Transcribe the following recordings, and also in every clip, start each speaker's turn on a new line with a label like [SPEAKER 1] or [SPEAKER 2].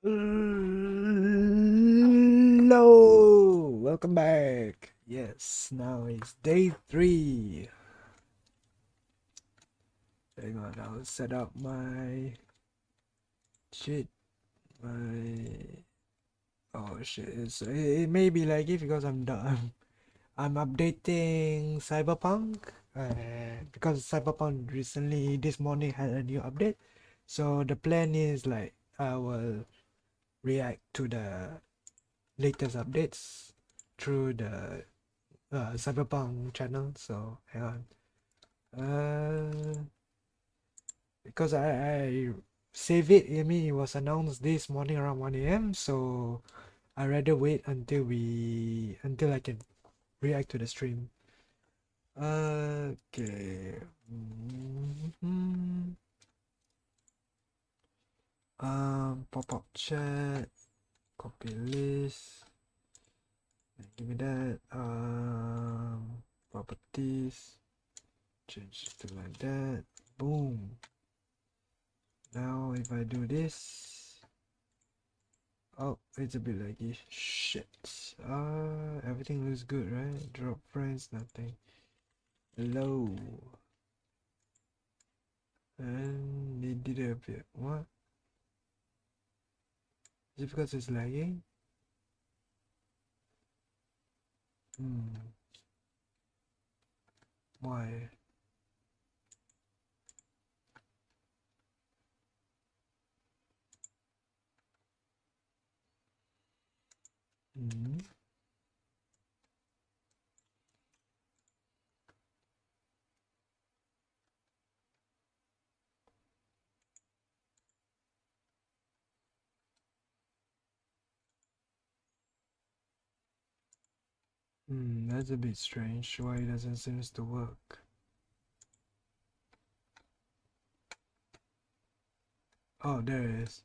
[SPEAKER 1] Hello, welcome back. Yes, now it's day 3. Hang on, I'll set up my shit. Oh shit, it may be laggy because I'm done. I'm updating Cyberpunk. Because Cyberpunk recently this morning had a new update. So the plan is like I will react to the latest updates through the Cyberpunk channel. So hang on. Because I save it. I mean, it was announced this morning around 1 a.m. So I rather wait until I can react to the stream. Okay. Pop-up chat, copy list. Give me that. Properties. Change to like that. Boom. Now if I do this, oh, it's a bit laggy. Shit. Everything looks good, right? Drop frames, nothing. Hello. And it didn't appear. What? Is it because it's lagging? Why? That's a bit strange. Why it doesn't seem to work? Oh, there it is.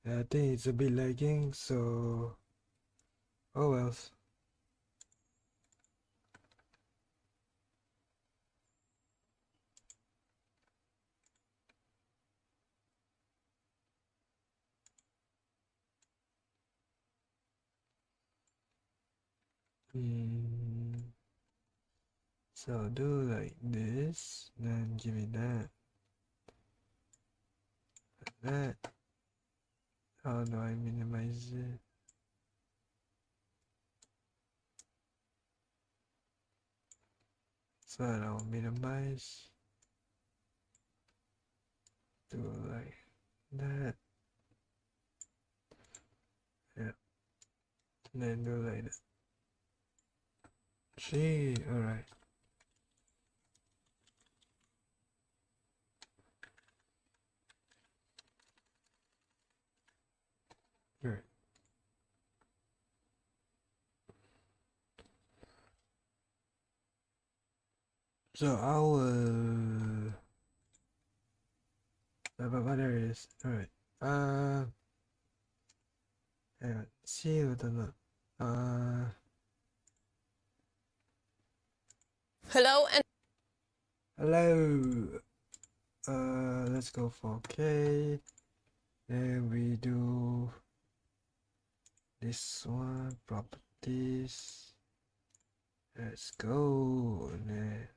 [SPEAKER 1] Yeah, I think it's a bit lagging, so oh well. So do like this, then give me that. That. How do I minimize it? So I'll minimize. Do like that. Yeah. And then do like that. Gee, alright. Great. So I will. There it is. Alright. Hang on. See what I'm not.
[SPEAKER 2] Hello and
[SPEAKER 1] Hello. Let's go for K. Then we do this one. Properties. Let's go. And then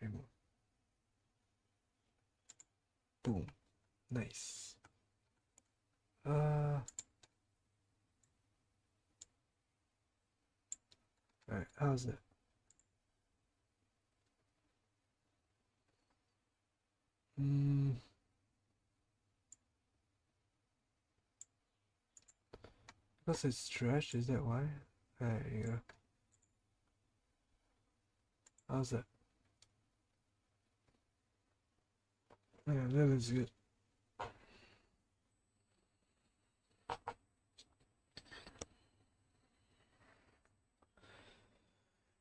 [SPEAKER 1] remove. Boom. Nice. Alright, how's that? Because it's trash, is that why? There you go. How's that? Yeah, that looks good.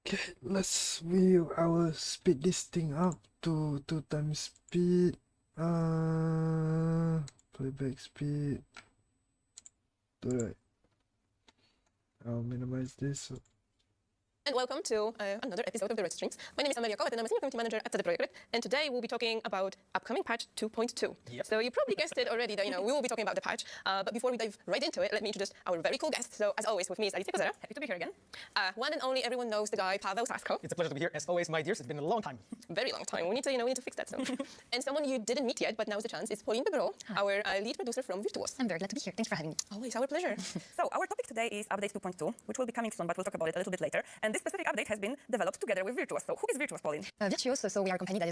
[SPEAKER 1] Okay, I will speed this thing up to 2 times speed. Playback speed. Do that. I'll minimize this.
[SPEAKER 2] And welcome to another episode of the Red Strings. My name is Amelia Kovac and I'm a senior community manager at the project. And today we'll be talking about upcoming patch 2.2.
[SPEAKER 3] Yep.
[SPEAKER 2] So you probably guessed it already that we will be talking about the patch. But before we dive right into it, let me introduce our very cool guest. So as always, with me is Alicia Kozera. Happy to be here again. One and only everyone knows the guy, Pavel Sasko.
[SPEAKER 3] It's a pleasure to be here. As always, my dears, it's been a long time.
[SPEAKER 2] Very long time. We need to fix that soon. And someone you didn't meet yet, but now's the chance, is Pauline Begro, our lead producer from Virtuos.
[SPEAKER 4] I'm very glad to be here. Thanks for having me.
[SPEAKER 2] Always our pleasure.
[SPEAKER 5] So our topic today is update 2.2, which will be coming soon, but we'll talk about it a little bit later. And this specific update has been developed together with Virtuos. So who is Virtuos, Pauline?
[SPEAKER 4] Virtuos, so we are a company that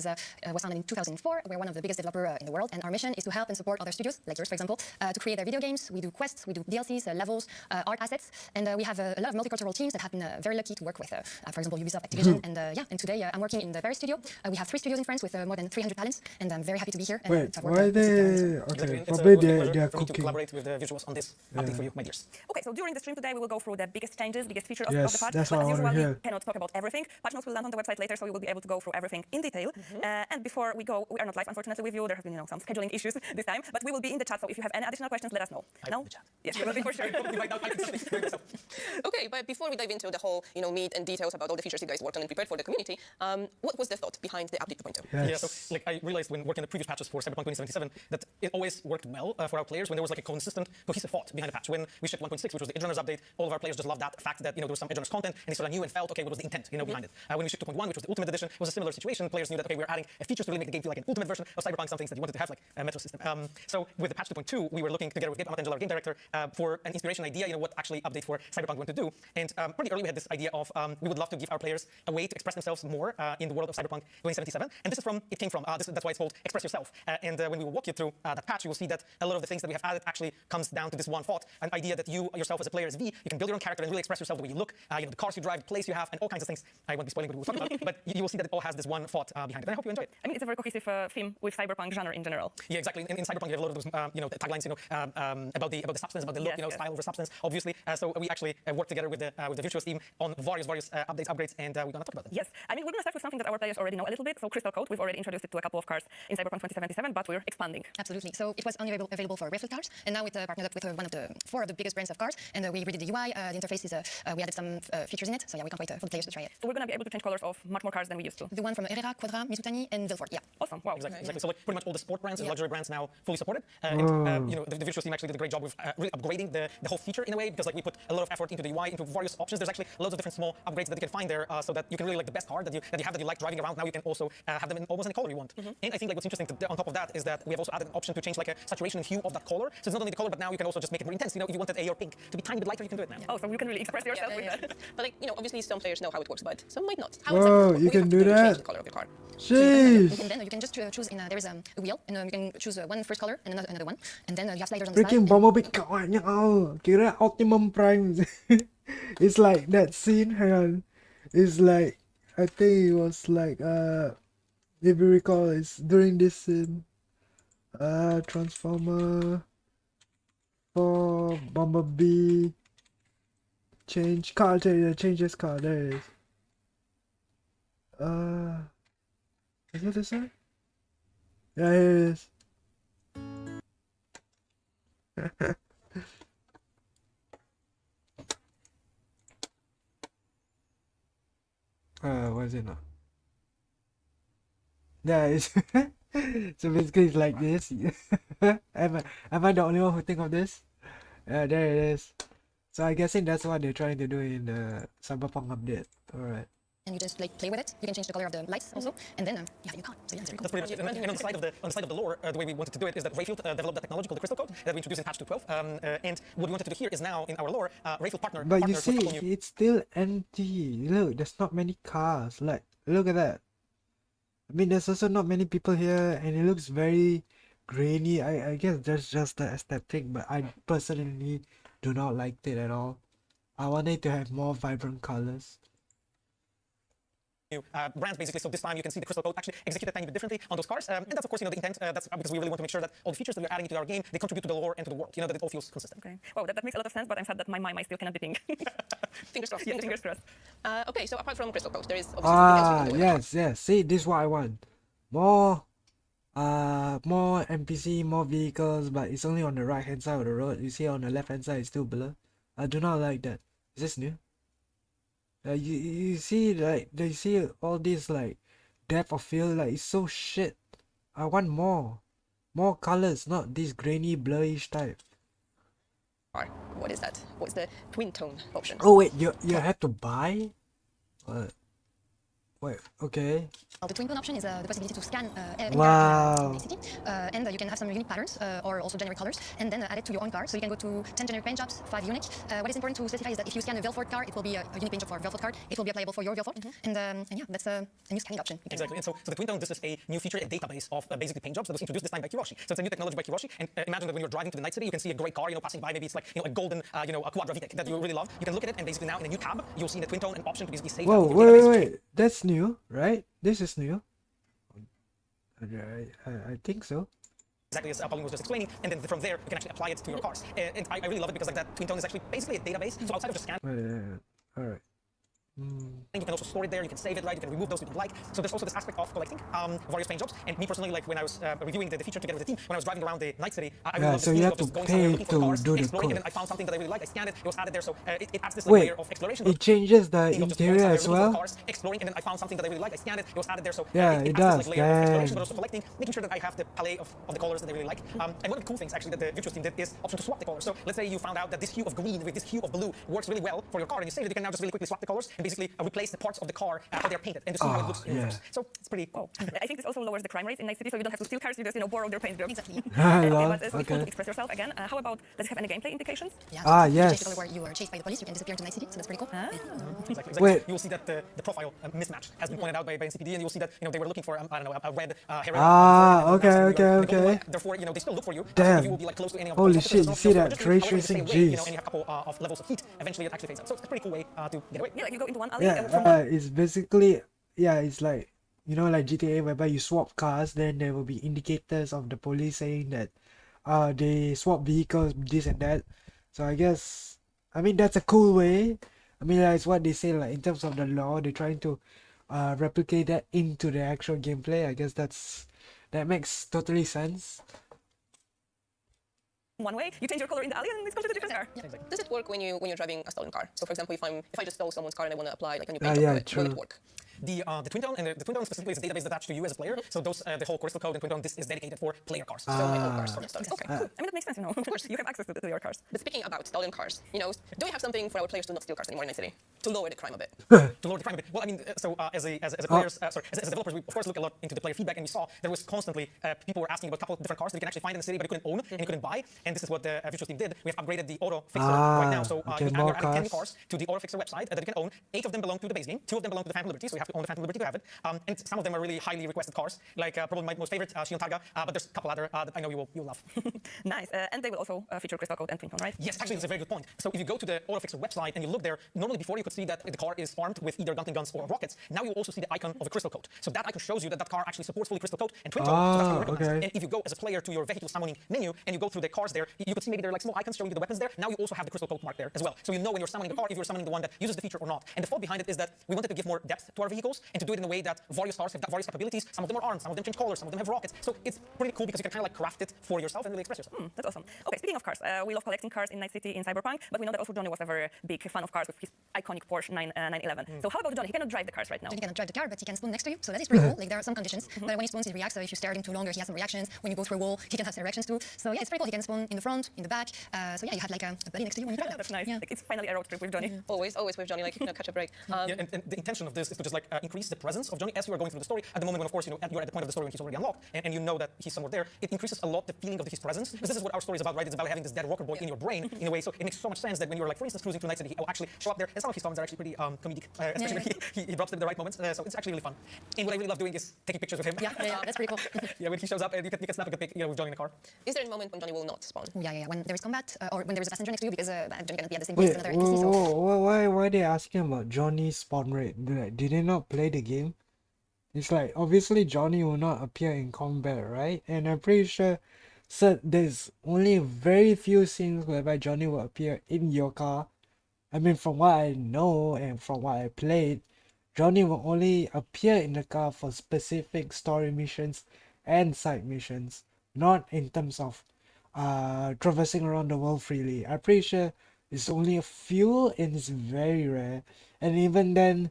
[SPEAKER 4] was founded in 2004. We're one of the biggest developers in the world, and our mission is to help and support other studios, like yours, for example, to create their video games. We do quests, we do DLCs, levels, art assets, and we have a lot of multicultural teams that have been very lucky to work with, for example, Ubisoft, Activision, and today I'm working in the Paris studio. We have 3 studios in France with more than 300 talents, and I'm very happy to be here.
[SPEAKER 1] Wait,
[SPEAKER 4] to
[SPEAKER 1] why they...
[SPEAKER 3] Okay,
[SPEAKER 1] probably
[SPEAKER 3] they
[SPEAKER 1] are
[SPEAKER 3] for me to
[SPEAKER 1] cooking.
[SPEAKER 3] collaborate with the Virtuos on this update for you, my dears.
[SPEAKER 5] Okay, so during the stream today, we will go through the biggest changes, biggest features of
[SPEAKER 1] Yes,
[SPEAKER 5] the patch.
[SPEAKER 1] that's
[SPEAKER 5] But
[SPEAKER 1] what
[SPEAKER 5] as
[SPEAKER 1] I wanna
[SPEAKER 5] usual,
[SPEAKER 1] hear.
[SPEAKER 5] we cannot talk about everything. Patch notes will land on the website later, so you will be able to go through everything in detail. And before we go, we are not live, unfortunately, with you. There have been, some scheduling issues this time, but we will be in the chat. So if you have any additional questions, let us know.
[SPEAKER 3] No? The chat.
[SPEAKER 5] Yes, we will be for sure.
[SPEAKER 2] Okay, but before we dive into the whole, meat and details about all the features you guys worked on and prepared for the community, what was the thought behind the update 2.2?
[SPEAKER 1] Yes.
[SPEAKER 3] Yeah, so I realized when working on the previous patches for Cyberpunk 2077 that it always worked well for our players when there was a consistent, cohesive thought behind the patch. When we shipped 1.6, which was the Edge Runners update, all of our players just loved that fact that there was some Edge Runners content and they sort of knew and felt, okay, what was the intent behind it. When we shipped 2.1, which was the Ultimate Edition, it was a similar situation. Players knew that, okay, we're adding features to really make the game feel like an ultimate version of Cyberpunk, some things that you wanted to have, like a metro system. So with the patch 2.2, we were looking together with Gabe Amatangelo, our game director, for an inspiration idea, what actually update for Cyberpunk we want to do. And pretty early we had this idea of we would love to give our players a way to express themselves more in the world of Cyberpunk 2077. And this is that's why it's called Express Yourself. And when we will walk you through that patch, you will see that a lot of the things that we have added actually comes down to this one thought, an idea that you yourself as a player as V, you can build your own character and really express yourself the way you look, the cars you drive, the place you have, and all kinds of things. I won't be spoiling what we'll talk about, but you will see that it all has this one thought behind it. And I hope you enjoy it.
[SPEAKER 5] I mean, it's a very cohesive theme with Cyberpunk genre in general.
[SPEAKER 3] Yeah, exactly. In Cyberpunk, you have a lot of those, taglines, about the substance, about the look,
[SPEAKER 5] Yes.
[SPEAKER 3] style over substance, obviously. So we actually work together with the Virtuos team on various updates, upgrades, and we're gonna talk about them.
[SPEAKER 5] Yes, I mean, we're going to start with something that our players already know a little bit. So Crystal Code, we've already introduced it to a couple of cars in Cyberpunk 2077, but we're expanding.
[SPEAKER 4] Absolutely. So it was only available for Rayfield cars, and now it partnered up with one of the 4 of the biggest brands of cars, and we redid the UI. The interface is we added some features in it. So yeah, we can't wait for the players to try it.
[SPEAKER 5] So we're going to be able to change colors of much more cars than we used to.
[SPEAKER 4] The one from Herrera, Quadra, Mizutani, and Vilfort. Yeah.
[SPEAKER 5] Awesome. Wow.
[SPEAKER 3] Exactly. So like pretty much all the sport brands and
[SPEAKER 4] Yeah.
[SPEAKER 3] luxury brands now fully supported. And the Virtuos team actually did a great job with really upgrading the whole feature in a way, because like we put a lot of effort into the UI, into various options. There's actually loads of different small upgrades that you can find there, so that you can really like the best car that you have that you like driving around. Now you can also have them in almost any color you want. And I think like what's interesting on top of that is that we have also added an option to change like a saturation and hue of that color. So it's not only the color, but now you can also just make it more intense. If you wanted A or pink to be tiny bit lighter, you can do it now.
[SPEAKER 5] Oh, so you can really express yourself with that.
[SPEAKER 2] But obviously some players know how it works, but some might not. How
[SPEAKER 1] Whoa,
[SPEAKER 2] exactly
[SPEAKER 1] you can do
[SPEAKER 2] change
[SPEAKER 1] that?
[SPEAKER 2] the color of your car?
[SPEAKER 1] Jeez.
[SPEAKER 4] And then you can just choose there is a wheel, and you can choose one first color and another one, and then you have sliders on the side.
[SPEAKER 1] Freaking Bumblebee kawannya. Oh, kira Optimum Prime. It's like that scene, hang on. It's like, I think it was like, if you recall, it's during this scene. Transformer 4, Bumblebee, change car, changes car, there it is. Is it this one? Yeah, here it is. What is it now? Yeah, it's so basically it's like this. am I the only one who think of this? Yeah, there it is. So I guessing that's what they're trying to do in the Cyberpunk update. Alright.
[SPEAKER 4] And you just like play with it. You can change the color of the lights also, and then you have your car. So yeah, it's very cool.
[SPEAKER 3] That's pretty much it. And on the side of the lore, the way we wanted to do it is that Rayfield developed the technology called the Crystal Code that we introduced in patch 2.12. And what we wanted to do here is now in our lore, Rayfield
[SPEAKER 1] But you
[SPEAKER 3] partners with a
[SPEAKER 1] see,
[SPEAKER 3] couple new.
[SPEAKER 1] it's still empty. Look, there's not many cars. Like, look at that. I mean, there's also not many people here, and it looks very grainy. I guess that's just the aesthetic, but I personally do not like it at all. I wanted to have more vibrant colors.
[SPEAKER 3] Brands basically, so this time you can see the Crystal Code actually executed a tiny bit differently on those cars, and that's of course the intent. That's because we really want to make sure that all the features that we're adding to our game, they contribute to the lore and to the world. That it all feels consistent.
[SPEAKER 5] Okay. Wow, that makes a lot of sense, but I'm sad that my still cannot be pink.
[SPEAKER 2] Fingers crossed.
[SPEAKER 5] Yes, fingers crossed.
[SPEAKER 2] Okay, so apart from Crystal Code, there is obviously something else we can do.
[SPEAKER 1] Yes. See, this is what I want. More NPC, more vehicles, but it's only on the right hand side of the road. You see on the left hand side it's still blur. I do not like that. Is this new? You see like they see all this like depth of field, like it's so shit. I want more colors, not this grainy blurrish type.
[SPEAKER 2] What is that? What's the twin tone option?
[SPEAKER 1] Oh wait, you have to buy? Wait, okay.
[SPEAKER 4] The twin tone option is the possibility to scan any
[SPEAKER 1] Wow.
[SPEAKER 4] car in city, and you can have some unique patterns or also generic colors, and then add it to your own car. So you can go to 10 generic paint jobs, 5 unique. What is important to specify is that if you scan a Velford car, it will be a unique paint job for a Velford car. It will be applicable for your Velford, and yeah, that's a new scanning option.
[SPEAKER 3] Exactly. And so the twin tone, this is a new feature, a database of basically paint jobs that was introduced this time by Kiroshi. So it's a new technology by Kiroshi. And imagine that when you're driving to the night city, you can see a great car, passing by. Maybe it's like, a golden, a Quadra VTEC that you really love. You can look at it, and basically now in a new tab, you'll see in the twin tone an option to basically save
[SPEAKER 1] Whoa,
[SPEAKER 3] that in your database.
[SPEAKER 1] wait. That's new, right? This is new. I think so.
[SPEAKER 3] Exactly as Pauline was just explaining, and then from there you can actually apply it to your cars. And I really love it because like that twin tone is actually basically a database. So outside of just scan,
[SPEAKER 1] All right.
[SPEAKER 3] you can also store it there, you can save it, right? You can remove those you don't like. So there's also this aspect of collecting various paint jobs. And me personally, like when I was reviewing the feature together with the team, when I was driving around the night city, I really loved
[SPEAKER 1] so
[SPEAKER 3] this
[SPEAKER 1] you
[SPEAKER 3] feeling
[SPEAKER 1] have
[SPEAKER 3] of just
[SPEAKER 1] to
[SPEAKER 3] going somewhere,
[SPEAKER 1] pay
[SPEAKER 3] looking for the
[SPEAKER 1] to
[SPEAKER 3] cars,
[SPEAKER 1] do the
[SPEAKER 3] exploring, and
[SPEAKER 1] code.
[SPEAKER 3] then I found something that I really liked. I scanned it, it was added there. So it adds this
[SPEAKER 1] Wait,
[SPEAKER 3] layer of exploration.
[SPEAKER 1] it changes the
[SPEAKER 3] Of just going
[SPEAKER 1] interior
[SPEAKER 3] somewhere,
[SPEAKER 1] as
[SPEAKER 3] looking for the
[SPEAKER 1] well?
[SPEAKER 3] cars, exploring, and then I found something that I really liked. I scanned it, it was added there. So
[SPEAKER 1] Yeah,
[SPEAKER 3] it
[SPEAKER 1] it
[SPEAKER 3] adds
[SPEAKER 1] does.
[SPEAKER 3] this like layer of exploration,
[SPEAKER 1] Damn.
[SPEAKER 3] but also collecting, making sure that I have the palette of the colors that I really like. And one of the cool things actually that the Virtuos team did is option to swap the colors. So let's say you found out that this hue of green with this hue of blue works really well for your car, and you saved it. You can now just really quickly swap the colors and basically replace the parts of the car how they're painted and just see how it looks in reverse. So it's pretty cool.
[SPEAKER 5] I think this also lowers the crime rate in night city, so you don't have to steal cars. You just borrow their paint jobs.
[SPEAKER 4] Exactly.
[SPEAKER 1] Lol,
[SPEAKER 5] But so it's cool to
[SPEAKER 1] okay.
[SPEAKER 5] express yourself again. How about does it have any gameplay implications?
[SPEAKER 4] Yeah,
[SPEAKER 1] Ah,
[SPEAKER 4] so
[SPEAKER 1] yes.
[SPEAKER 4] Where you are chased by the police, you can disappear into night city, so that's pretty cool.
[SPEAKER 3] Exactly.
[SPEAKER 1] Wait.
[SPEAKER 3] You will see that the profile mismatch has been pointed out by NCPD, and you'll see that they were looking for I don't know, a red heron.
[SPEAKER 1] Ah,
[SPEAKER 3] for an
[SPEAKER 1] okay,
[SPEAKER 3] massive,
[SPEAKER 1] okay,
[SPEAKER 3] the golden
[SPEAKER 1] okay.
[SPEAKER 3] one. Therefore, they still look for you.
[SPEAKER 1] Damn.
[SPEAKER 3] You will be like close to any of
[SPEAKER 1] Holy
[SPEAKER 3] the
[SPEAKER 1] shit, you see that ray tracing,
[SPEAKER 3] away, and you
[SPEAKER 1] jeez.
[SPEAKER 3] have a couple of levels of heat. Eventually, it actually fades out. So it's a pretty cool way to get away.
[SPEAKER 5] Yeah, like you go into one alley.
[SPEAKER 1] Yeah, it's basically, it's like, like GTA whereby you swap cars, then there will be indicators of the police saying that they swap vehicles, this and that. So I guess, that's a cool way. That's what they say, like in terms of the law, they're trying to replicate that into the actual gameplay. I guess that makes totally sense.
[SPEAKER 5] one way, you change your color in the alley, and it's completely different car.
[SPEAKER 2] Yeah. Does it work when you're driving a stolen car? So, for example, if I just stole someone's car and I want to apply like a new paint job
[SPEAKER 1] yeah,
[SPEAKER 2] to it, will
[SPEAKER 1] true.
[SPEAKER 2] it work?
[SPEAKER 3] The twin tone and the twin tone specifically is a database attached to you as a player. So those the whole crystal code and twin tone this is dedicated for player cars. So my own cars, for instance.
[SPEAKER 2] Okay,
[SPEAKER 5] Cool. That makes sense, Of course, you have access to your cars.
[SPEAKER 2] But speaking about stolen cars, do we have something for our players to not steal cars anymore in Night City to lower the crime a bit?
[SPEAKER 3] To lower the crime a bit. Well, as players, as developers, we of course look a lot into the player feedback, and we saw there was constantly people were asking about a couple of different cars that you can actually find in the city, but you couldn't own and you couldn't buy. And this is what the Virtuos team did. We have upgraded the auto fixer right now, so
[SPEAKER 1] okay,
[SPEAKER 3] you can
[SPEAKER 1] more
[SPEAKER 3] add 10
[SPEAKER 1] cars.
[SPEAKER 3] cars to the auto fixer website that you can own. 8 of them belong to the base game, 2 of them belong to the Phantom Liberty, so you have to own the Phantom Liberty to have it. And some of them are really highly requested cars, like probably my most favorite, Shion Targa, but there's a couple other that I know you'll love.
[SPEAKER 5] Nice. And they will also feature crystal code and twin tone, right?
[SPEAKER 3] Yes, actually, that's a very good point. So if you go to the AutoFixer website and you look there, normally before you could see that the car is armed with either gunting guns or rockets. Now you also see the icon of a crystal coat. So that icon shows you that that car actually supports fully crystal coat and twin tone. So that's how you recognize it.
[SPEAKER 1] okay.
[SPEAKER 3] And if you go as a player to your vehicle summoning menu and you go through the cars there, you could see maybe there are like small icons showing you the weapons there. Now you also have the crystal coat mark there as well. So you know when you're summoning the car if you're summoning the one that uses the feature or not. And the thought behind it is that we wanted to give more depth to our vehicles and to do it in a way that various cars have various capabilities. Some of them are armed, some of them change colors, some of them have rockets. So it's pretty cool because you can kind of like craft it for yourself and really express yourself.
[SPEAKER 5] That's awesome. Okay, speaking of cars, we love collecting cars in Night City in Cyberpunk, but we know that also Johnny was a very big fan of cars with his iconic Porsche 911. So how about Johnny? He cannot drive the cars right now.
[SPEAKER 4] Johnny cannot drive the car, but he can spoon next to you, so that is pretty cool. Like there are some conditions, but when he spoons, he reacts. So if you stare at him too longer, he has some reactions. When you go through a wall, he can have some reactions too. So yeah, it's pretty cool. He can spoon in the front, in the back. So yeah, you have like a buddy next to you when you drive.
[SPEAKER 5] That's nice.
[SPEAKER 4] Yeah.
[SPEAKER 5] Like, it's finally a road trip with Johnny.
[SPEAKER 2] Always with Johnny, like catch a break.
[SPEAKER 3] Yeah, and the intention of this is to just like increase the presence of Johnny as you are going through the story. At the moment when, of course, you're at the point of the story when he's already unlocked, and you know that he's somewhere there, it increases a lot the feeling of his presence. Because this is what our story is about, right? It's about having this dead rocker boy in your brain in a way. So it makes so much sense that when you're like, for instance, cruising through Night City, he will actually show up there. And some of his songs are actually pretty comedic, especially when he drops them at the right moments. So it's actually really fun. And what I really love doing is taking pictures with him.
[SPEAKER 4] Yeah, that's pretty cool.
[SPEAKER 3] Yeah, when he shows up, and you can snap a good pic, with Johnny in the car.
[SPEAKER 2] Is there a moment when Johnny will not spawn?
[SPEAKER 4] Yeah. When there is combat or when there is a passenger next to you, because Johnny cannot be at the same
[SPEAKER 1] Wait,
[SPEAKER 4] place as another NPC. So
[SPEAKER 1] why are they asking about Johnny's spawn rate? Did they not play the game? It's like, obviously Johnny will not appear in combat, right? And I'm pretty sure there's only very few scenes whereby Johnny will appear in your car. From what I know and from what I played, Johnny will only appear in the car for specific story missions and side missions, not in terms of traversing around the world freely. I'm pretty sure It's only a few and it's very rare. And even then,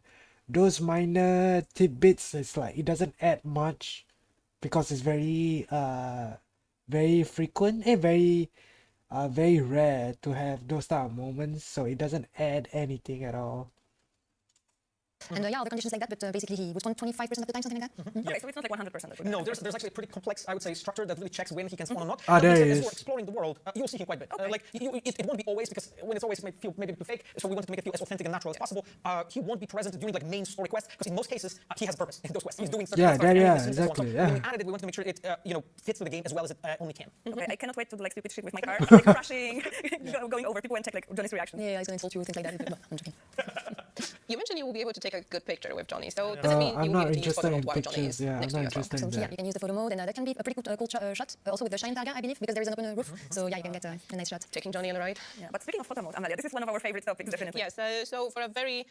[SPEAKER 1] those minor tidbits, it's like it doesn't add much because it's very frequent and very rare to have those type of moments. So it doesn't add anything at all.
[SPEAKER 4] And yeah, other conditions like that, but basically he would spawn 25% of the time, something like that.
[SPEAKER 5] Okay, so it's not like 100%.
[SPEAKER 3] No, there's actually a pretty complex, I would say, structure that really checks when he can spawn or not.
[SPEAKER 1] Ah, there
[SPEAKER 3] As
[SPEAKER 1] he
[SPEAKER 3] we're
[SPEAKER 1] is.
[SPEAKER 3] exploring the world, you'll see him quite a bit. Like it won't be always, because when it's always it might feel maybe too fake. So we wanted to make it feel as authentic and natural as possible. He won't be present during like main story quests, because in most cases he has a purpose in those quests. He's doing certain
[SPEAKER 1] Yeah,
[SPEAKER 3] quests for
[SPEAKER 1] yeah,
[SPEAKER 3] areas and so on.
[SPEAKER 1] exactly,
[SPEAKER 3] So
[SPEAKER 1] yeah.
[SPEAKER 3] when we added it, we wanted to make sure it fits with the game as well as it only can.
[SPEAKER 5] Okay, I cannot wait to do like stupid shit with my car, like crashing, going over people and check like Johnny's reaction.
[SPEAKER 4] Yeah, he's gonna insult you, things like that. No, I'm joking.
[SPEAKER 2] You mentioned you will be able to take a good picture with Johnny. So does it mean
[SPEAKER 1] I'm
[SPEAKER 2] you will
[SPEAKER 1] not
[SPEAKER 2] be able to use photo
[SPEAKER 1] interested in
[SPEAKER 2] mode while Johnny
[SPEAKER 1] pictures.
[SPEAKER 2] is
[SPEAKER 1] Yeah, I'm
[SPEAKER 2] next to
[SPEAKER 1] not
[SPEAKER 2] you as well?
[SPEAKER 1] interested
[SPEAKER 4] So
[SPEAKER 1] in
[SPEAKER 4] yeah,
[SPEAKER 1] that.
[SPEAKER 4] you can use the photo mode, and that can be a pretty cool shot. Also with the shine target, I believe, because there is an open roof. So yeah, you can get a nice shot.
[SPEAKER 2] Taking Johnny on a ride.
[SPEAKER 5] Yeah, but speaking of photo mode, Amalia, this is one of our favorite topics, definitely.
[SPEAKER 2] Yes, so for a very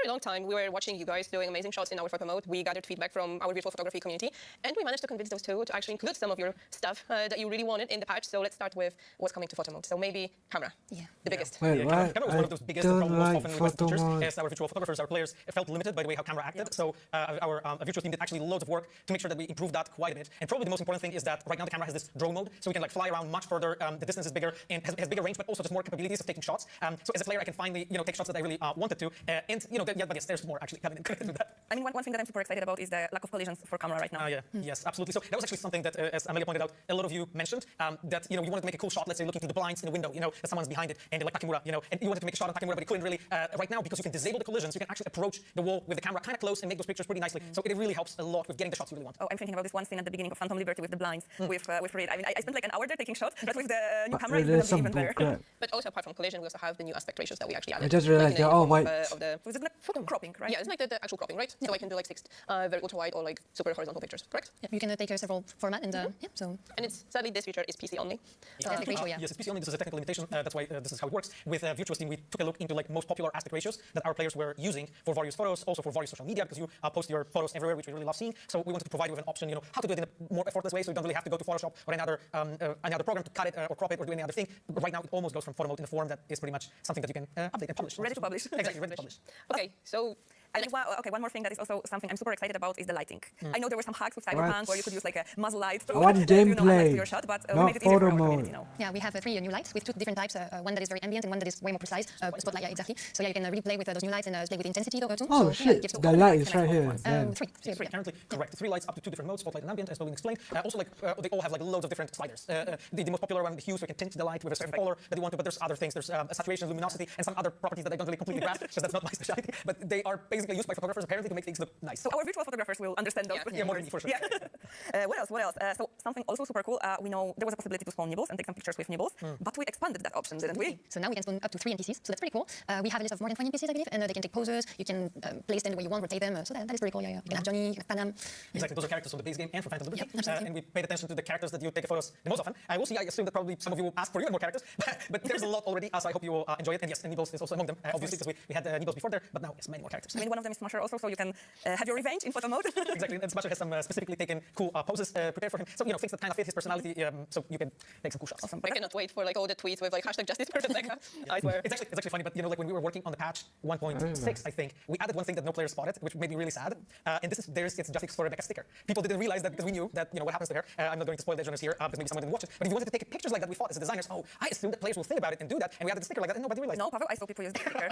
[SPEAKER 2] long time, we were watching you guys doing amazing shots in our photo mode. We gathered feedback from our virtual photography community, and we managed to convince those two to actually include some of your stuff that you really wanted in the patch. So let's start with what's coming to photo mode. So maybe camera,
[SPEAKER 4] Yeah.
[SPEAKER 2] the biggest.
[SPEAKER 1] Wait,
[SPEAKER 3] Camera
[SPEAKER 1] what?
[SPEAKER 3] was one
[SPEAKER 1] I
[SPEAKER 3] of those biggest and
[SPEAKER 1] don't
[SPEAKER 3] probably most
[SPEAKER 1] like
[SPEAKER 3] often requested
[SPEAKER 1] photo
[SPEAKER 3] features.
[SPEAKER 1] mode.
[SPEAKER 3] As our virtual photographers, our players felt limited by the way how camera acted. So our virtual team did actually loads of work to make sure that we improved that quite a bit. And probably the most important thing is that right now the camera has this drone mode, so we can like fly around much further. The distance is bigger and has bigger range, but also just more capabilities of taking shots. So as a player, I can finally take shots that I really wanted to. And yeah, but yes, there's more actually coming into that.
[SPEAKER 5] I mean, one thing that I'm super excited about is the lack of collisions for camera right now.
[SPEAKER 3] Yeah, yes, absolutely. So that was actually something that, as Amelia pointed out, a lot of you mentioned that you wanted to make a cool shot. Let's say looking through the blinds in the window, that someone's behind it, and like Takemura, and you wanted to make a shot on Takemura, but you couldn't really right now because you can disable the collisions. You can actually approach the wall with the camera kind of close and make those pictures pretty nicely. So it really helps a lot with getting the shots you really want.
[SPEAKER 5] Oh, I'm thinking about this one scene at the beginning of Phantom Liberty with the blinds, with Reed. I mean, I spent like an hour there taking shots, but with the new camera, it's
[SPEAKER 1] There's
[SPEAKER 5] gonna
[SPEAKER 1] some
[SPEAKER 5] be even better.
[SPEAKER 1] bullcrap.
[SPEAKER 2] But also apart from collision, we also have the new aspect ratios that we actually added.
[SPEAKER 1] I just realized
[SPEAKER 2] in the
[SPEAKER 1] they're all
[SPEAKER 2] form
[SPEAKER 1] white.
[SPEAKER 2] Of the
[SPEAKER 5] Was it like photo cropping, right?
[SPEAKER 2] yeah, it's like the actual cropping, right? So I can do like 6 very ultra wide or like super horizontal pictures, correct?
[SPEAKER 4] Yeah, you can take several format, and yeah, so
[SPEAKER 2] And it's sadly this feature is PC only.
[SPEAKER 4] aspect ratio, yeah.
[SPEAKER 3] Yes, it's PC only. This is a technical limitation. That's why this is how it works. With Virtuous Team, we took a look into like most popular aspect ratios that our players were using for various photos, also for various social media, because you post your photos everywhere, which we really love seeing. So we wanted to provide you with an option, how to do it in a more effortless way, so you don't really have to go to Photoshop or any other program to cut it or crop it or do any other thing. Right now, it almost goes from photo mode in a form that is pretty much something that you can update and publish.
[SPEAKER 5] Ready to publish.
[SPEAKER 3] Exactly, ready to publish.
[SPEAKER 2] Okay, so
[SPEAKER 5] And one more thing that is also something I'm super excited about is the lighting. I know there were some hacks with Cyberpunk where you could use like a muzzle light to,
[SPEAKER 1] I want
[SPEAKER 5] add
[SPEAKER 1] gameplay,
[SPEAKER 5] light to your shot, but we
[SPEAKER 1] not
[SPEAKER 5] made it easier for
[SPEAKER 1] photo
[SPEAKER 5] our
[SPEAKER 1] mode.
[SPEAKER 5] community now.
[SPEAKER 4] Yeah, we have 3 new lights with 2 different types. One that is very ambient and one that is way more precise. Spotlight, yeah, exactly. So yeah, you can really play with those new lights and play with intensity too.
[SPEAKER 1] Oh
[SPEAKER 4] so,
[SPEAKER 1] shit,
[SPEAKER 4] gives
[SPEAKER 1] the light is right here. Yeah.
[SPEAKER 4] 3. So, yeah.
[SPEAKER 3] Currently, correct. 3 lights up to 2 different modes, spotlight and ambient, as Bowen explained. Also, they all have like loads of different sliders. The most popular one, the hue, so you can tint the light with a certain color that you want to. But there's other things. There's saturation, luminosity, and some other properties that I don't really completely grasp because that's not my specialty. But they are basically used by photographers apparently to make things look nice.
[SPEAKER 5] So our virtual photographers will understand those.
[SPEAKER 2] Yeah,
[SPEAKER 3] more than me, for sure.
[SPEAKER 5] Yeah. What else? So something also super cool. We know there was a possibility to spawn nibbles and take some pictures with nibbles, but we expanded that option, didn't we?
[SPEAKER 4] So now we can spawn up to 3 NPCs, so that's pretty cool. We have a list of more than 20 NPCs, I believe, and they can take poses. You can place them the way you want, rotate them. So that is pretty cool. Yeah. You can have Johnny, you can have Panam.
[SPEAKER 3] Exactly, those are characters from the base game and from Phantom Liberty.
[SPEAKER 4] Yep, absolutely.
[SPEAKER 3] And we paid attention to the characters that you take the photos the most often. I will see, I assume that probably some of you will ask for even more characters, but there's a lot already, so I hope you will enjoy it. And yes, and Nibbles is also among them, obviously, because we had Nibbles before there, but now it's many more characters.
[SPEAKER 5] I mean, one of them is Smasher also, so you can have your revenge in photo mode.
[SPEAKER 3] Exactly, and Smasher has some specifically taken cool poses prepared for him. So, things that kind of fit his personality, so you can take some cool shots.
[SPEAKER 5] Awesome.
[SPEAKER 2] I cannot wait for like all the tweets with like hashtag justice for Rebecca. I swear.
[SPEAKER 3] It's actually funny, but like when we were working on the patch 1.6, I think, we added one thing that no player spotted, which made me really sad. And this is it's justice for Rebecca sticker. People didn't realize that because we knew that what happens to her. I'm not going to spoil the Edge Runners here because maybe someone didn't watch it. But if you wanted to take pictures like that, we thought as designers, I assume that players will think about it and do that. And we added the sticker like that, and nobody realized.
[SPEAKER 5] No, Pavel, I saw people use the sticker.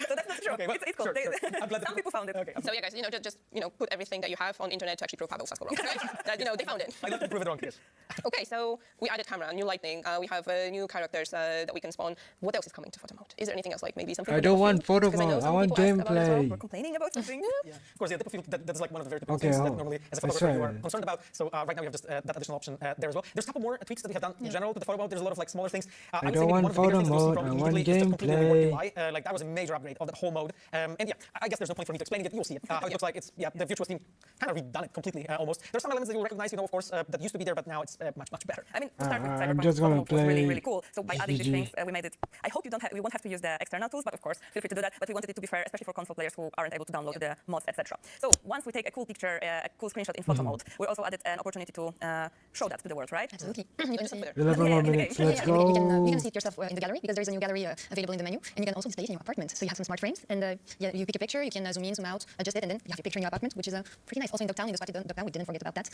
[SPEAKER 5] So that's not true.
[SPEAKER 3] Okay, well,
[SPEAKER 5] it's cool.
[SPEAKER 3] sure, sure. I'm glad that
[SPEAKER 5] Some people found it.
[SPEAKER 3] Okay.
[SPEAKER 2] So yeah, guys, just put everything that you have on internet to actually prove Pavel Sasko wrong. Right? That they found it.
[SPEAKER 3] I'd love to prove it wrong, yes.
[SPEAKER 2] Okay, so we added camera, new lighting. We have new characters that we can spawn. What else is coming to photo mode? Is there anything else, like maybe something?
[SPEAKER 1] I don't want photo
[SPEAKER 2] Because I know
[SPEAKER 1] mode. I
[SPEAKER 2] some
[SPEAKER 1] want
[SPEAKER 2] people asked about it as well.
[SPEAKER 1] gameplay.
[SPEAKER 5] We're complaining about something.
[SPEAKER 3] Yeah, of course, depth of field, that's like one of the very typical
[SPEAKER 1] Okay,
[SPEAKER 3] things that
[SPEAKER 1] oh,
[SPEAKER 3] normally as a
[SPEAKER 1] that's
[SPEAKER 3] photographer you are
[SPEAKER 1] right.
[SPEAKER 3] concerned about. So right now we have just that additional option there as well. There's a couple more tweaks that we have done in general to the photo mode. There's a lot of like smaller things.
[SPEAKER 1] I
[SPEAKER 3] would
[SPEAKER 1] don't
[SPEAKER 3] say maybe
[SPEAKER 1] want
[SPEAKER 3] one of the bigger
[SPEAKER 1] photo
[SPEAKER 3] things that you'll see
[SPEAKER 1] mode,
[SPEAKER 3] probably
[SPEAKER 1] I want
[SPEAKER 3] immediately is just completely
[SPEAKER 1] gameplay.
[SPEAKER 3] rework UI. Like that was a major upgrade of that whole mode. And yeah, I guess there's no point for me to explain it. You'll see it. How it looks like. It's the Virtuos team kind of redone it completely almost. There's some elements that you'll recognize, of course, that used to be there, but now it's much better.
[SPEAKER 5] I mean, to start with
[SPEAKER 1] I'm
[SPEAKER 5] Cyberpunk,
[SPEAKER 1] just gonna
[SPEAKER 5] Photo Mode was really,
[SPEAKER 1] play
[SPEAKER 5] really cool. So by adding these
[SPEAKER 1] GG.
[SPEAKER 5] things, we made it. I hope we won't have to use the external tools, but of course, feel free to do that. But we wanted it to be fair, especially for console players who aren't able to download the mods, etc. So once we take a cool picture, a cool screenshot in photo mode, we also added an opportunity to show that to the world, right?
[SPEAKER 4] Absolutely. You can see,
[SPEAKER 1] 11 more
[SPEAKER 5] Yeah,
[SPEAKER 1] minutes.
[SPEAKER 5] yeah,
[SPEAKER 1] Let's
[SPEAKER 5] yeah,
[SPEAKER 1] go.
[SPEAKER 4] you can see it yourself in the gallery because there is a new gallery available in the menu, and you can also display it in your apartment. So you have some smart frames, and you pick a picture, you can zoom in, zoom out, adjust it, and then you have your picture in your apartment, which is pretty nice. Also in Dogtown, in the spotty Dogtown, we didn't forget about that.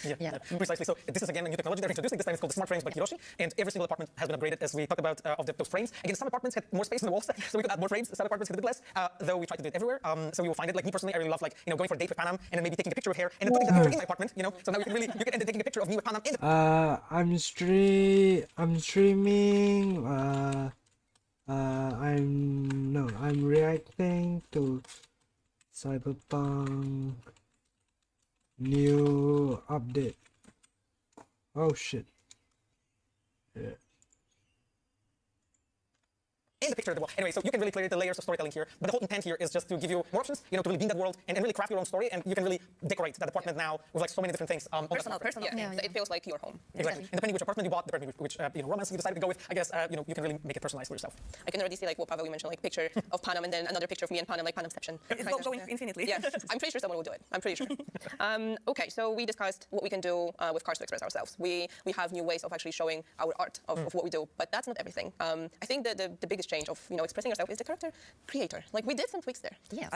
[SPEAKER 3] Precisely. So this is again a new technology they're introducing. This time it's called the smart frames by Hiroshi, and every single apartment has been upgraded as we talked about those frames. Again, some apartments had more space in the walls, so we could add more frames. Some apartments had a bit less, though we try to do it everywhere. So you will find it. Like me personally, I really love going for a date with Panam and then maybe taking a picture with her and then putting that picture in my apartment. So now you can end up taking a picture of me with Panam in the
[SPEAKER 1] I'm streaming. I'm reacting to Cyberpunk new update. Oh shit. Yeah.
[SPEAKER 3] in the picture of the wall. Anyway, so you can really play the layers of storytelling here, but the whole intent here is just to give you more options, to really be in that world and really craft your own story, and you can really decorate that apartment now with like so many different things.
[SPEAKER 5] Personal.
[SPEAKER 2] Yeah, it feels like your home.
[SPEAKER 3] Exactly. And depending which apartment you bought, depending which romance you decided to go with, I guess you can really make it personalized for yourself.
[SPEAKER 2] I can already see like what Pavel you mentioned, like picture of Panam and then another picture of me and Panam, like Panamception.
[SPEAKER 5] It's going infinitely.
[SPEAKER 2] Yeah, I'm pretty sure someone will do it. I'm pretty sure. Okay, so we discussed what we can do with cards to express ourselves. We have new ways of actually showing our art of what we do, but that's not everything. I think that the biggest change of expressing yourself is the character creator. Like we did some tweaks there.
[SPEAKER 4] Yeah.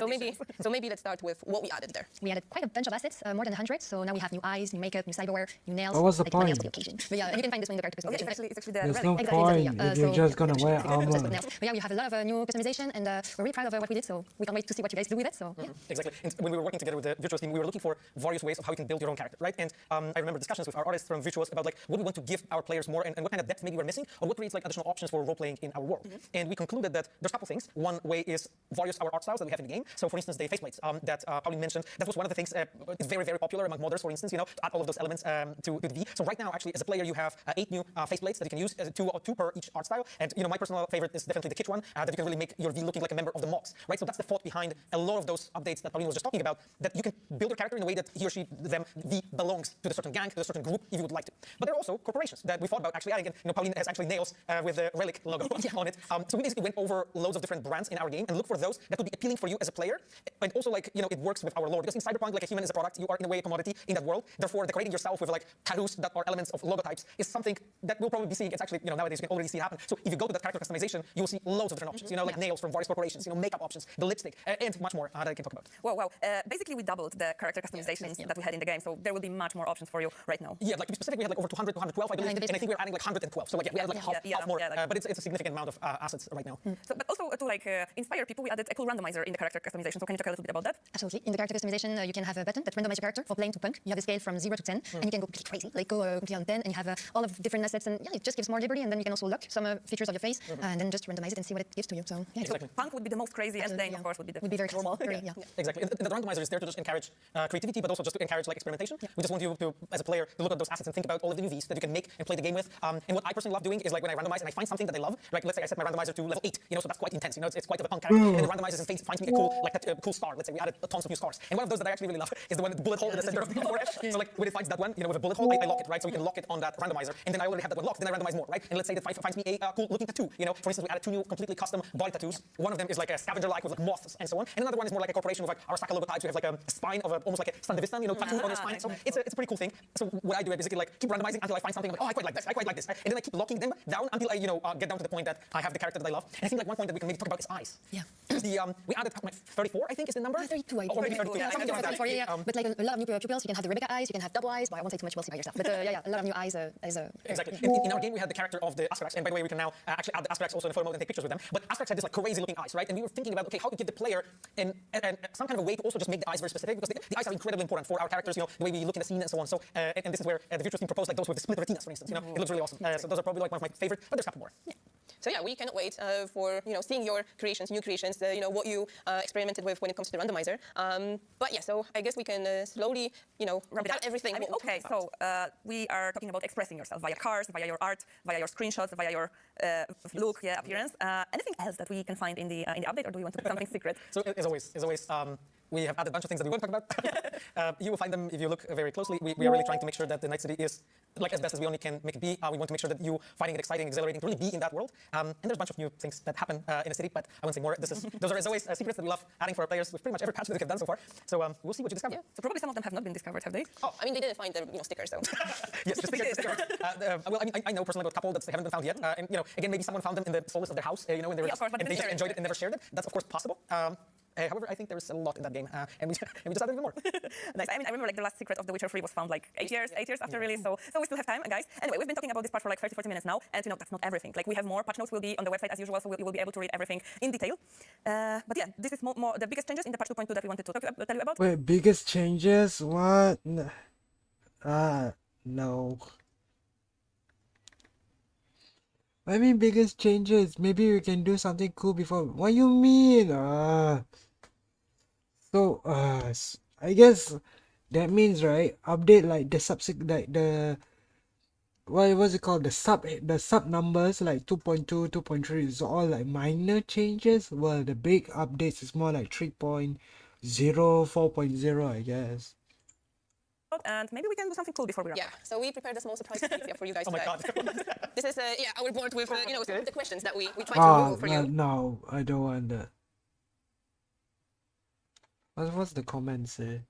[SPEAKER 2] So maybe let's start with what we added there.
[SPEAKER 4] We added quite a bunch of assets, more than 100. So now we have new eyes, new makeup, new cyberware, new nails.
[SPEAKER 1] What was the
[SPEAKER 4] like more nails
[SPEAKER 1] point?
[SPEAKER 4] for the occasion. But yeah, and you can find this one in the character
[SPEAKER 5] Okay,
[SPEAKER 4] customization.
[SPEAKER 5] it's actually the
[SPEAKER 1] There's
[SPEAKER 5] relic.
[SPEAKER 1] no
[SPEAKER 4] Exactly.
[SPEAKER 1] point if you're just gonna wear armor.
[SPEAKER 4] But yeah, we have a lot of new customization, and we're really proud of what we did. So we can't wait to see what you guys do with it. So yeah.
[SPEAKER 3] Exactly. And when we were working together with the Virtuos team, we were looking for various ways of how you can build your own character, right? And I remember discussions with our artists from Virtuos about like what we want to give our players more and what kind of depth maybe we're missing, or what creates like additional options for role playing in our world. And we concluded that there's a couple things. One way is various our art styles that we have in the game. So for instance, the faceplates that Pauline mentioned, that was one of the things. It's very, very popular among modders, for instance, to add all of those elements to the V. So right now, actually, as a player, you have 8 new faceplates that you can use, two per each art style. And my personal favorite is definitely the kitsch one, that you can really make your V looking like a member of the mobs, right? So that's the thought behind a lot of those updates that Pauline was just talking about, that you can build your character in a way that he or she, them, V belongs to a certain gang, to a certain group, if you would like to. But there are also corporations that we thought about actually adding. And Pauline has actually nails with the Relic logo on it. So we basically went over loads of different brands in our game and looked for those that would be appealing for you as a player. And also, like, it works with our lore. Because in Cyberpunk, like a human is a product, you are in a way a commodity in that world. Therefore, decorating yourself with like tattoos that are elements of logotypes is something that we'll probably be seeing. It's actually, nowadays you can already see it happen. So if you go to that character customization, you'll see loads of different options, like nails from various corporations, makeup options, the lipstick, and much more that I can talk about.
[SPEAKER 5] Wow. Basically, we doubled the character customizations that we had in the game, so there will be much more options for you right now.
[SPEAKER 3] Yeah, like to be specific, we had like over 200, 212, I believe, and I think we're adding like 112. So like, we added like half more, but it's a significant amount of assets right now.
[SPEAKER 5] So, but also to like inspire people, we added a cool randomizer in the character customization. So can you talk a little bit about that?
[SPEAKER 4] Absolutely. In the character customization, you can have a button that randomizes your character for playing to punk. You have the scale from 0 to 10, and you can go completely crazy, like go completely on 10, and you have all of different assets, and it just gives more liberty. And then you can also lock some features of your face, and then just randomize it and see what it gives to you. So yeah,
[SPEAKER 3] Exactly.
[SPEAKER 5] Punk would be the most crazy, and then of course would be
[SPEAKER 4] very
[SPEAKER 5] normal.
[SPEAKER 4] yeah.
[SPEAKER 3] Exactly. And the randomizer is there to just encourage creativity, but also just to encourage like experimentation. We just want you to, as a player, to look at those assets and think about all of the new Vs that you can make and play the game with. And what I personally love doing is like when I randomize and I find something that I love, like let's say I set my randomizer to level 8, so that's quite intense. It's quite of a punk character. And it randomizes and finds me a cool star. Let's say we added tons of new stars. And one of those that I actually really love is the one with the bullet hole in the center of the forehead. So like when it finds that one, with a bullet hole, I lock it, right? So we can lock it on that randomizer. And then I already have that one locked. Then I randomize more, right? And let's say that finds me a cool looking tattoo. For instance, we added 2 new completely custom body tattoos. One of them is like a scavenger-like with like moths and so on. And another one is more like a corporation with like our Saka logotypes. We have like a spine of almost like a Standavista, tattoo on your spine. So it's a pretty cool thing. So what I do is basically like keep randomizing until I find something. I'm like, oh, I quite like this. And then I keep locking them down until I get down to the point that I have the character that I love. And I think like one point that we can maybe talk about is eyes.
[SPEAKER 4] Yeah.
[SPEAKER 3] We added 34, I think is the number.
[SPEAKER 4] 32, I think.
[SPEAKER 3] 32.
[SPEAKER 4] Yeah,
[SPEAKER 3] Something like that.
[SPEAKER 4] 34, yeah. But like a lot of new pupils, you can have the Rebecca eyes, you can have double eyes. But I won't say too much, we'll see by yourself. But a lot of new eyes
[SPEAKER 3] Exactly. In our game, we had the character of the Astrax, and by the way, we can now actually add the Astrax also in photo mode and take pictures with them. But Astrax had this like crazy-looking eyes, right? And we were thinking about how to give the player and some kind of a way to also just make the eyes very specific, because the eyes are incredibly important for our characters. The way we look in the scene and so on. So and this is where the Virtuos team proposed like those with the split retinas, for instance. It looks really awesome. So those are probably like one of my favorite, but there's a couple more.
[SPEAKER 2] Yeah. So yeah, we cannot wait for seeing your creations, new creations, what you experimented with when it comes to the randomizer. But yeah, so I guess we can slowly wrap up everything.
[SPEAKER 5] Okay, so we are talking about expressing yourself via cars, via your art, via your screenshots, via your look, appearance. Anything else that we can find in the update, or do we want to put something secret?
[SPEAKER 3] So as always, we have added a bunch of things that we won't talk about. You will find them if you look very closely. We are really trying to make sure that the Night City is like as best as we only can make it be. We want to make sure that you finding it exciting, exhilarating to really be in that world. And there's a bunch of new things that happen in the city, but I won't say more. Those are as always secrets that we love adding for our players with pretty much every patch that we've done so far. So we'll see what you discover.
[SPEAKER 2] Yeah.
[SPEAKER 5] So probably some of them have not been discovered, have they?
[SPEAKER 2] Oh, I mean, they didn't find the stickers, though.
[SPEAKER 3] Yes, the stickers. Well, I mean, I know personally about a couple that haven't been found yet. And again, maybe someone found them in the solace of their house, when they were
[SPEAKER 5] Yeah, of course, but
[SPEAKER 3] and
[SPEAKER 5] they
[SPEAKER 3] they just
[SPEAKER 5] didn't
[SPEAKER 3] enjoyed it and never shared it. That's of course possible. However, I think there is a lot in that game, and we just added even more.
[SPEAKER 5] Nice. I mean, I remember like the last secret of The Witcher 3 was found like 8 years after release, so we still have time, guys. Anyway, we've been talking about this part for like 30-40 minutes now, and that's not everything. Like we have more. Patch notes will be on the website as usual, so you will be able to read everything in detail. But yeah, this is more the biggest changes in the patch 2.2 that we wanted to tell you about.
[SPEAKER 1] Wait, biggest changes? What? No. I mean, biggest changes. Maybe we can do something cool before. What you mean? So, I guess that means, right? Update like the like the what was it called? The sub numbers like 2.2, 2.3 is all like minor changes. Well, the big updates is more like 3.0, 4.0, I guess.
[SPEAKER 5] And maybe we can do something cool before we wrap
[SPEAKER 2] Yeah,
[SPEAKER 5] up.
[SPEAKER 2] so we prepared a small surprise trivia for you guys
[SPEAKER 3] Oh my
[SPEAKER 2] today.
[SPEAKER 3] god.
[SPEAKER 2] This is our board with some of the questions that we tried to
[SPEAKER 1] Ah,
[SPEAKER 2] Google for
[SPEAKER 1] no,
[SPEAKER 2] you.
[SPEAKER 1] no, I don't want that. What's the comment say?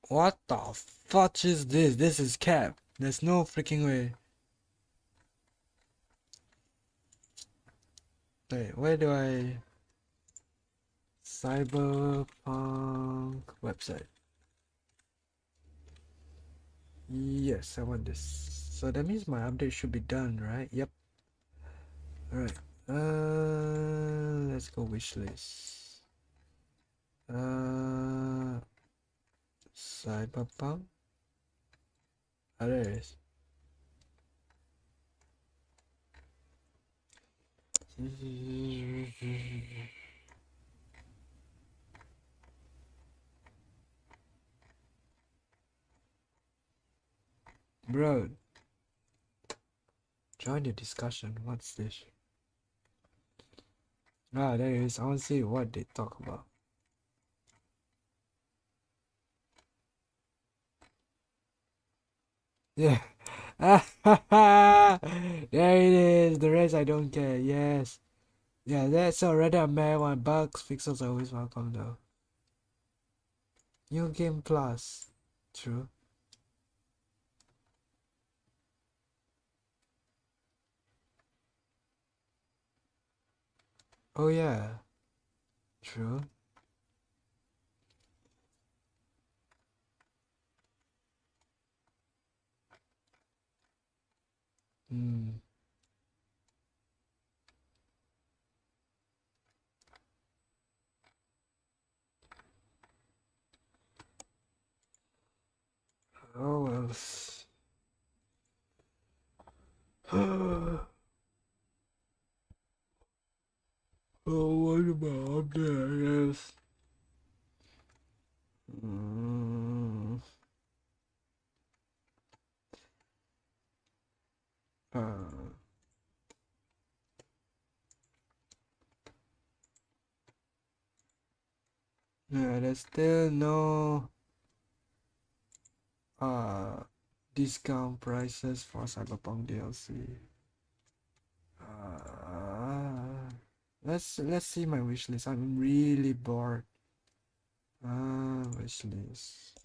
[SPEAKER 1] What the fuck is this? This is cap. There's no freaking way. Wait, where do I... Cyberpunk website. Yes, I want this. So that means my update should be done, right? Yep. Alright. Let's go wishlist. Cyberpunk. Ah, there it is. Bro, join the discussion. What's this? Ah, there it is. I want to see what they talk about. Yeah. There it is. The rest I don't care. Yes. Yeah, that's already a meh one. Bugs, fixes are always welcome though. New game plus. True. Oh yeah. True. Hmm. Oh well. Oh, what about that? Yes. Mm. Yeah, there's still no discount prices for Cyberpunk DLC. Let's see my wish list. I'm really bored. Wish list.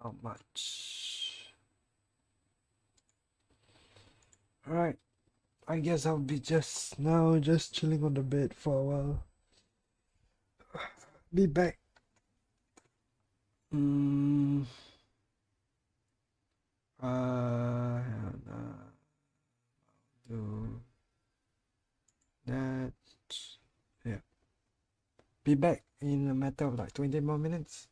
[SPEAKER 1] Not much. Alright. I guess I'll be just chilling on the bed for a while. Be back. Do that. Yeah. Be back in a matter of like 20 more minutes.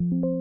[SPEAKER 1] Bye.